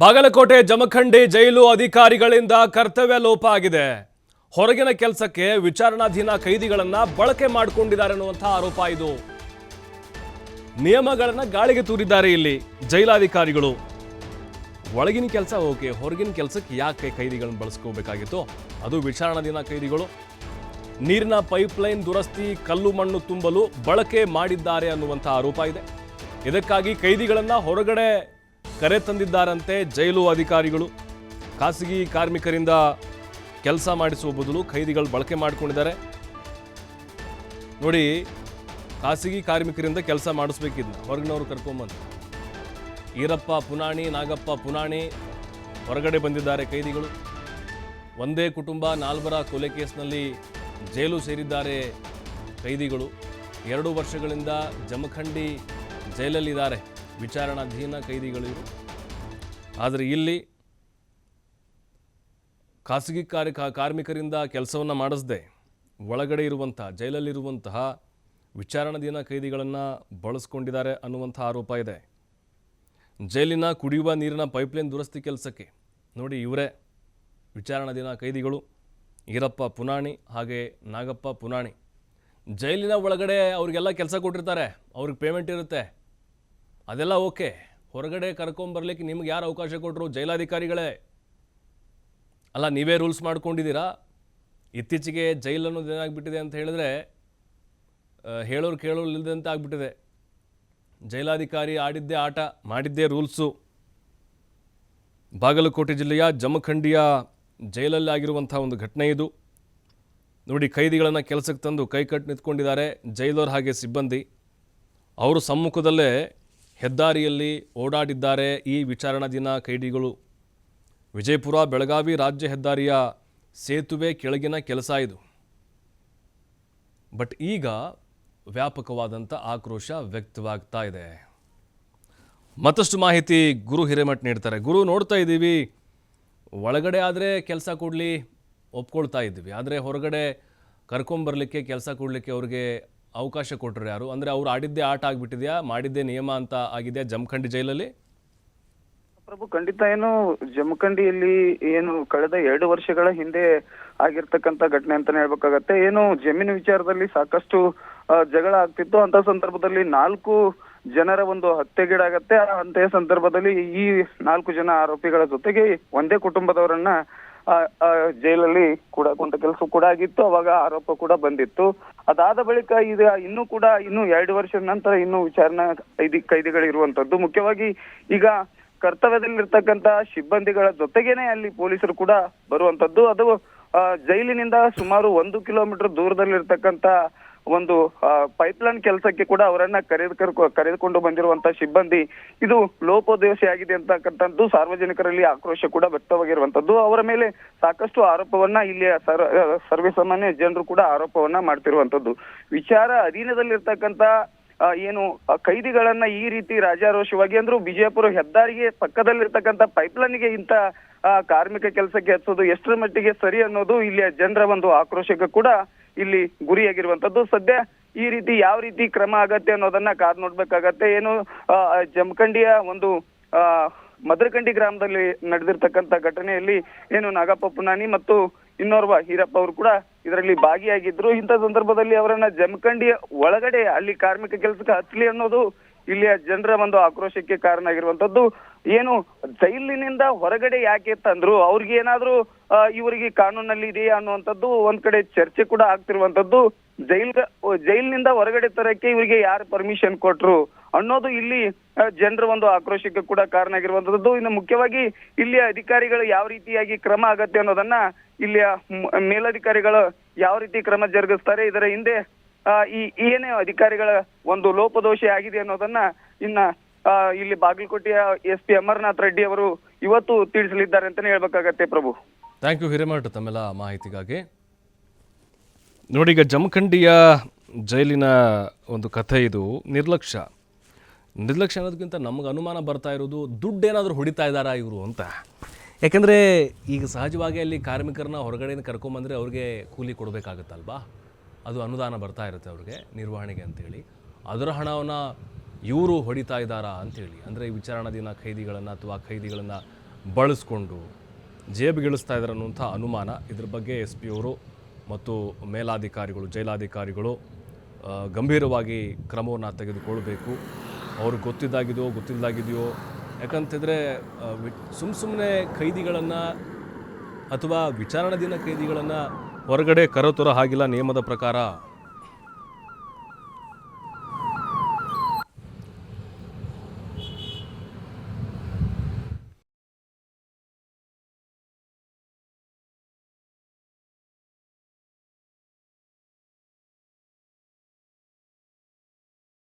ಬಾಗಲಕೋಟೆ ಜಮಖಂಡಿ ಜೈಲು ಅಧಿಕಾರಿಗಳಿಂದ ಕರ್ತವ್ಯ ಲೋಪ ಆಗಿದೆ. ಹೊರಗಿನ ಕೆಲಸಕ್ಕೆ ವಿಚಾರಣಾಧೀನ ಕೈದಿಗಳನ್ನ ಬಳಕೆ ಮಾಡಿಕೊಂಡಿದ್ದಾರೆ ಅನ್ನುವಂಥ ಆರೋಪ ಇದು. ನಿಯಮಗಳನ್ನ ಗಾಳಿಗೆ ತೂರಿದ್ದಾರೆ ಇಲ್ಲಿ ಜೈಲಾಧಿಕಾರಿಗಳು. ಒಳಗಿನ ಕೆಲಸ ಓಕೆ, ಹೊರಗಿನ ಕೆಲಸಕ್ಕೆ ಯಾಕೆ ಕೈದಿಗಳನ್ನ ಬಳಸ್ಕೋಬೇಕಾಗಿತ್ತು? ಅದು ವಿಚಾರಣಾಧೀನ ಕೈದಿಗಳು ನೀರಿನ ಪೈಪ್ಲೈನ್ ದುರಸ್ತಿ, ಕಲ್ಲು ಮಣ್ಣು ತುಂಬಲು ಬಳಕೆ ಮಾಡಿದ್ದಾರೆ ಅನ್ನುವಂಥ ಆರೋಪ ಇದೆ. ಇದಕ್ಕಾಗಿ ಕೈದಿಗಳನ್ನ ಹೊರಗಡೆ ಕರೆ ತಂದಿದ್ದಾರಂತೆ ಜೈಲು ಅಧಿಕಾರಿಗಳು. ಖಾಸಗಿ ಕಾರ್ಮಿಕರಿಂದ ಕೆಲಸ ಮಾಡಿಸುವ ಬದಲು ಕೈದಿಗಳು ಬಳಕೆ ಮಾಡಿಕೊಂಡಿದ್ದಾರೆ. ನೋಡಿ, ಖಾಸಗಿ ಕಾರ್ಮಿಕರಿಂದ ಕೆಲಸ ಮಾಡಿಸ್ಬೇಕಿದ್ನ ಹೊರಗಿನವರು ಕರ್ಕೊಂಬಂದು. ಈರಪ್ಪ ಪುನಾಣಿ, ನಾಗಪ್ಪ ಪುನಾಣಿ ಹೊರಗಡೆ ಬಂದಿದ್ದಾರೆ ಕೈದಿಗಳು. ಒಂದೇ ಕುಟುಂಬ 4 ಕೊಲೆ ಕೇಸ್ನಲ್ಲಿ ಜೈಲು ಸೇರಿದ್ದಾರೆ ಕೈದಿಗಳು. 2 ವರ್ಷಗಳಿಂದ ಜಮಖಂಡಿ ಜೈಲಲ್ಲಿದ್ದಾರೆ ವಿಚಾರಣಾಧೀನ ಕೈದಿಗಳು ಇವರು. ಆದರೆ ಇಲ್ಲಿ ಖಾಸಗಿ ಕಾರ್ಮಿಕರಿಂದ ಕೆಲಸವನ್ನು ಮಾಡಿಸದೆ ಒಳಗಡೆ ಇರುವಂಥ ಜೈಲಲ್ಲಿರುವಂತಹ ವಿಚಾರಣಾಧೀನ ಕೈದಿಗಳನ್ನು ಬಳಸ್ಕೊಂಡಿದ್ದಾರೆ ಅನ್ನುವಂಥ ಆರೋಪ ಇದೆ. ಜೈಲಿನ ಕುಡಿಯುವ ನೀರಿನ ಪೈಪ್ಲೈನ್ ದುರಸ್ತಿ ಕೆಲಸಕ್ಕೆ ನೋಡಿ ಇವರೇ ವಿಚಾರಣಾಧೀನ ಕೈದಿಗಳು ಈರಪ್ಪ ಪುನಾಣಿ ಹಾಗೆ ನಾಗಪ್ಪ ಪುನಾಣಿ. ಜೈಲಿನ ಒಳಗಡೆ ಅವ್ರಿಗೆಲ್ಲ ಕೆಲಸ ಕೊಟ್ಟಿರ್ತಾರೆ, ಅವ್ರಿಗೆ ಪೇಮೆಂಟ್ ಇರುತ್ತೆ, ಅದೆಲ್ಲ ಓಕೆ. ಹೊರಗಡೆ ಕರ್ಕೊಂಬರ್ಲಿಕ್ಕೆ ನಿಮ್ಗೆ ಯಾರು ಅವಕಾಶ ಕೊಟ್ಟರು? ಜೈಲಾಧಿಕಾರಿಗಳೇ ಅಲ್ಲ, ನೀವೇ ರೂಲ್ಸ್ ಮಾಡ್ಕೊಂಡಿದ್ದೀರಾ. ಇತ್ತೀಚೆಗೆ ಜೈಲು ಅನ್ನೋದು ಏನಾಗ್ಬಿಟ್ಟಿದೆ ಅಂತ ಹೇಳಿದ್ರೆ ಹೇಳೋರು ಕೇಳೋರು ಇಲ್ಲದಂತೆ ಆಗ್ಬಿಟ್ಟಿದೆ. ಜೈಲಾಧಿಕಾರಿ ಆಡಿದ್ದೇ ಆಟ, ಮಾಡಿದ್ದೇ ರೂಲ್ಸು. ಬಾಗಲಕೋಟೆ ಜಿಲ್ಲೆಯ ಜಮಖಂಡಿಯ ಜೈಲಲ್ಲಿ ಆಗಿರುವಂಥ ಒಂದು ಘಟನೆ ಇದು. ನೋಡಿ, ಕೈದಿಗಳನ್ನು ಕೆಲಸಕ್ಕೆ ತಂದು ಕೈಕಟ್ಟು ನಿಂತ್ಕೊಂಡಿದ್ದಾರೆ ಜೈಲರ್ ಹಾಗೆ ಸಿಬ್ಬಂದಿ. ಅವರು ಸಮ್ಮುಖದಲ್ಲೇ ಹೆದ್ದಾರಿಯಲ್ಲಿ ಓಡಾಡಿದ್ದಾರೆ ಈ ವಿಚಾರಣಾಧೀನ ಕೈದಿಗಳು. ವಿಜಯಪುರ ಬೆಳಗಾವಿ ರಾಜ್ಯ ಹೆದ್ದಾರಿಯ ಸೇತುವೆ ಕೆಳಗಿನ ಕೆಲಸ ಇದು. ಬಟ್ ಈಗ ವ್ಯಾಪಕವಾದಂಥ ಆಕ್ರೋಶ ವ್ಯಕ್ತವಾಗ್ತಾ ಇದೆ. ಮತ್ತಷ್ಟು ಮಾಹಿತಿ ಗುರು ಹಿರೇಮಠ್ ನೀಡ್ತಾರೆ. ಗುರು, ನೋಡ್ತಾ ಇದ್ದೀವಿ, ಒಳಗಡೆ ಆದರೆ ಕೆಲಸ ಕೊಡಲಿ ಒಪ್ಕೊಳ್ತಾ ಇದ್ದೀವಿ, ಆದರೆ ಹೊರಗಡೆ ಕರ್ಕೊಂಬರ್ಲಿಕ್ಕೆ ಕೆಲಸ ಕೊಡಲಿಕ್ಕೆ ಅವ್ರಿಗೆ ಅವಕಾಶ ಕೊಟ್ಟರು ಯಾರು? ಅಂದರೆ ಅವ್ರು ಆಡಿದ್ದೇ ಆಟ ಆಗಿಬಿಟ್ಟಿದೆಯಾ, ಮಾಡಿದ್ದೇ ನಿಯಮ ಅಂತ ಆಗಿದೆಯಾ ಜಮಖಂಡಿ ಜೈಲಲ್ಲಿ? ಪ್ರಭು, ಖಂಡಿತ ಏನು ಜಮಖಂಡಿಯಲ್ಲಿ ಏನು ಕಳೆದ 2 ವರ್ಷಗಳ ಹಿಂದೆ ಆಗಿರ್ತಕ್ಕಂಥ ಘಟನೆ ಅಂತಾನೆ ಹೇಳ್ಬೇಕಾಗತ್ತೆ. ಏನು ಜಮೀನು ವಿಚಾರದಲ್ಲಿ ಸಾಕಷ್ಟು ಜಗಳ ಆಗ್ತಿತ್ತು. ಅಂತ ಸಂದರ್ಭದಲ್ಲಿ 4 ಜನರ ಒಂದು ಹತ್ಯೆಗೀಡಾಗತ್ತೆ. ಅಂತಹ ಸಂದರ್ಭದಲ್ಲಿ ಈ 4 ಜನ ಆರೋಪಿಗಳ ಜೊತೆಗೆ ಒಂದೇ ಕುಟುಂಬದವರನ್ನ ಜೈಲಲ್ಲಿ ಕೂಡ ಕೊಂಡ ಕೆಲಸ ಕೂಡ ಆಗಿತ್ತು. ಅವಾಗ ಆರೋಪ ಕೂಡ ಬಂದಿತ್ತು. ಅದಾದ ಬಳಿಕ ಈಗ ಇನ್ನೂ 2 ವರ್ಷದ ನಂತರ ಇನ್ನೂ ವಿಚಾರಣಾ ಕೈದಿಗಳಿರುವಂತದ್ದು. ಮುಖ್ಯವಾಗಿ ಈಗ ಕರ್ತವ್ಯದಲ್ಲಿರ್ತಕ್ಕಂತ ಸಿಬ್ಬಂದಿಗಳ ಜೊತೆಗೇನೆ ಅಲ್ಲಿ ಪೊಲೀಸರು ಕೂಡ ಬರುವಂತದ್ದು. ಅದು ಜೈಲಿನಿಂದ ಸುಮಾರು 1 ಕಿಲೋಮೀಟರ್ ದೂರದಲ್ಲಿರ್ತಕ್ಕಂತ ಒಂದು ಪೈಪ್ಲೈನ್ ಕೆಲಸಕ್ಕೆ ಕೂಡ ಅವರನ್ನ ಕರೆದುಕೊಂಡು ಬಂದಿರುವಂತ ಸಿಬ್ಬಂದಿ ಇದು ಲೋಪದೋಷಿ ಆಗಿದೆ ಅಂತಕ್ಕಂಥದ್ದು ಸಾರ್ವಜನಿಕರಲ್ಲಿ ಆಕ್ರೋಶ ಕೂಡ ವ್ಯಕ್ತವಾಗಿರುವಂತದ್ದು. ಅವರ ಮೇಲೆ ಸಾಕಷ್ಟು ಆರೋಪವನ್ನ ಇಲ್ಲಿಯ ಸರ್ವೇ ಸಾಮಾನ್ಯ ಜನರು ಕೂಡ ಆರೋಪವನ್ನ ಮಾಡ್ತಿರುವಂತದ್ದು. ವಿಚಾರ ಅಧೀನದಲ್ಲಿರ್ತಕ್ಕಂತ ಏನು ಕೈದಿಗಳನ್ನ ಈ ರೀತಿ ರಾಜಾರೋಷವಾಗಿ ಅಂದ್ರು ವಿಜಯಪುರ ಹೆದ್ದಾರಿಗೆ ಪಕ್ಕದಲ್ಲಿರ್ತಕ್ಕಂಥ ಪೈಪ್ಲೈನ್ಗೆ ಇಂತ ಕಾರ್ಮಿಕ ಕೆಲಸಕ್ಕೆ ಹಚ್ಚೋದು ಎಷ್ಟರ ಮಟ್ಟಿಗೆ ಸರಿ ಅನ್ನೋದು ಇಲ್ಲಿಯ ಜನರ ಒಂದು ಆಕ್ರೋಶಕ್ಕೆ ಕೂಡ ಇಲ್ಲಿ ಗುರಿಯಾಗಿರುವಂತದ್ದು. ಸದ್ಯ ಈ ರೀತಿ ಯಾವ ರೀತಿ ಕ್ರಮ ಆಗತ್ತೆ ಅನ್ನೋದನ್ನ ಕಾದ್ ನೋಡ್ಬೇಕಾಗತ್ತೆ. ಏನು ಜಮಖಂಡಿಯ ಒಂದು ಮದರಕಂಡಿ ಗ್ರಾಮದಲ್ಲಿ ನಡೆದಿರ್ತಕ್ಕಂಥ ಘಟನೆಯಲ್ಲಿ ಏನು ನಾಗಪ್ಪ ಪುನಾಣಿ ಮತ್ತು ಇನ್ನೋರ್ವ ಈರಪ್ಪ ಅವರು ಕೂಡ ಇದರಲ್ಲಿ ಭಾಗಿಯಾಗಿದ್ರು. ಇಂಥ ಸಂದರ್ಭದಲ್ಲಿ ಅವರನ್ನ ಜಮಖಂಡಿಯ ಒಳಗಡೆ ಅಲ್ಲಿ ಕಾರ್ಮಿಕ ಕೆಲಸಕ್ಕೆ ಹಚ್ಚಲಿ ಅನ್ನೋದು ಇಲ್ಲಿಯ ಜನರ ಒಂದು ಆಕ್ರೋಶಕ್ಕೆ ಕಾರಣ ಆಗಿರುವಂತದ್ದು. ಏನು ಜೈಲಿನಿಂದ ಹೊರಗಡೆ ಯಾಕೆ ತಂದ್ರು, ಅವ್ರಿಗೆ ಏನಾದ್ರೂ ಇವರಿಗೆ ಕಾನೂನಲ್ಲಿ ಇದೆಯಾ ಅನ್ನುವಂಥದ್ದು ಒಂದ್ ಕಡೆ ಚರ್ಚೆ ಕೂಡ ಆಗ್ತಿರುವಂತದ್ದು. ಜೈಲಿನಿಂದ ಹೊರಗಡೆ ತರಕ್ಕೆ ಇವರಿಗೆ ಯಾರು ಪರ್ಮಿಷನ್ ಕೊಟ್ರು ಅನ್ನೋದು ಇಲ್ಲಿ ಜನರ ಒಂದು ಆಕ್ರೋಶಕ್ಕೆ ಕೂಡ ಕಾರಣ ಆಗಿರುವಂತದ್ದು. ಇನ್ನು ಮುಖ್ಯವಾಗಿ ಇಲ್ಲಿಯ ಅಧಿಕಾರಿಗಳು ಯಾವ ರೀತಿಯಾಗಿ ಕ್ರಮ ಆಗತ್ತೆ ಅನ್ನೋದನ್ನ ಇಲ್ಲಿಯ ಮೇಲಧಿಕಾರಿಗಳು ಯಾವ ರೀತಿ ಕ್ರಮ ಜರುಗಿಸ್ತಾರೆ, ಇದರ ಹಿಂದೆ ಏನೇ ಅಧಿಕಾರಿಗಳ ಒಂದು ಲೋಪದೋಷಿ ಆಗಿದೆ ಅನ್ನೋದನ್ನ ಇನ್ನ ಇಲ್ಲಿ ಬಾಗಲಕೋಟೆಯ SP ಅಮರನಾಥ್ ರೆಡ್ಡಿ ಅವರು ಇವತ್ತು ತಿಳಿಸಲಿದ್ದಾರೆ ಅಂತಾನೆ ಹೇಳ್ಬೇಕಾಗತ್ತೆ. ಪ್ರಭು, ಥ್ಯಾಂಕ್ ಯು ಹಿರೇಮಠ್ ತಮ್ಮೆಲ್ಲ ಮಾಹಿತಿಗಾಗಿ. ನೋಡಿ, ಈಗ ಜಮಖಂಡಿಯ ಜೈಲಿನ ಒಂದು ಕಥೆ ಇದು. ನಿರ್ಲಕ್ಷ್ಯ ಅನ್ನೋದಕ್ಕಿಂತ ನಮಗೆ ಅನುಮಾನ ಬರ್ತಾ ಇರೋದು ದುಡ್ಡೇನಾದರೂ ಹೊಡಿತಾ ಇದ್ದಾರಾ ಇವರು ಅಂತ. ಯಾಕೆಂದರೆ ಈಗ ಸಹಜವಾಗಿ ಅಲ್ಲಿ ಕಾರ್ಮಿಕರನ್ನ ಹೊರಗಡೆಯಿಂದ ಕರ್ಕೊಂಬಂದರೆ ಅವ್ರಿಗೆ ಕೂಲಿ ಕೊಡಬೇಕಾಗತ್ತಲ್ವಾ, ಅದು ಅನುದಾನ ಬರ್ತಾ ಇರುತ್ತೆ ಅವ್ರಿಗೆ ನಿರ್ವಹಣೆಗೆ ಅಂತೇಳಿ. ಅದರ ಹಣವನ್ನು ಇವರು ಹೊಡಿತಾ ಇದ್ದಾರಾ ಅಂಥೇಳಿ, ಅಂದರೆ ವಿಚಾರಣಾಧೀನ ಖೈದಿಗಳನ್ನು ಅಥವಾ ಖೈದಿಗಳನ್ನು ಬಳಸ್ಕೊಂಡು ಜೇಬಿಗಿಳಿಸ್ತಾ ಇದ್ದಾರೆ ಅನ್ನುವಂಥ ಅನುಮಾನ. ಇದ್ರ ಬಗ್ಗೆ ಎಸ್ ಪಿ ಅವರು ಮತ್ತು ಮೇಲಾಧಿಕಾರಿಗಳು, ಜೈಲಾಧಿಕಾರಿಗಳು ಗಂಭೀರವಾಗಿ ಕ್ರಮವನ್ನು ತೆಗೆದುಕೊಳ್ಬೇಕು. ಅವ್ರಿಗೆ ಗೊತ್ತಿದ್ದಾಗಿದೆಯೋ ಯಾಕಂತಿದ್ರೆ ಸುಮ್ಮನೆ ಕೈದಿಗಳನ್ನು ಅಥವಾ ವಿಚಾರಣಾಧೀನ ಕೈದಿಗಳನ್ನು ಹೊರಗಡೆ ಕರೆತರೋ ಹಾಗಿಲ್ಲ ನಿಯಮದ ಪ್ರಕಾರ.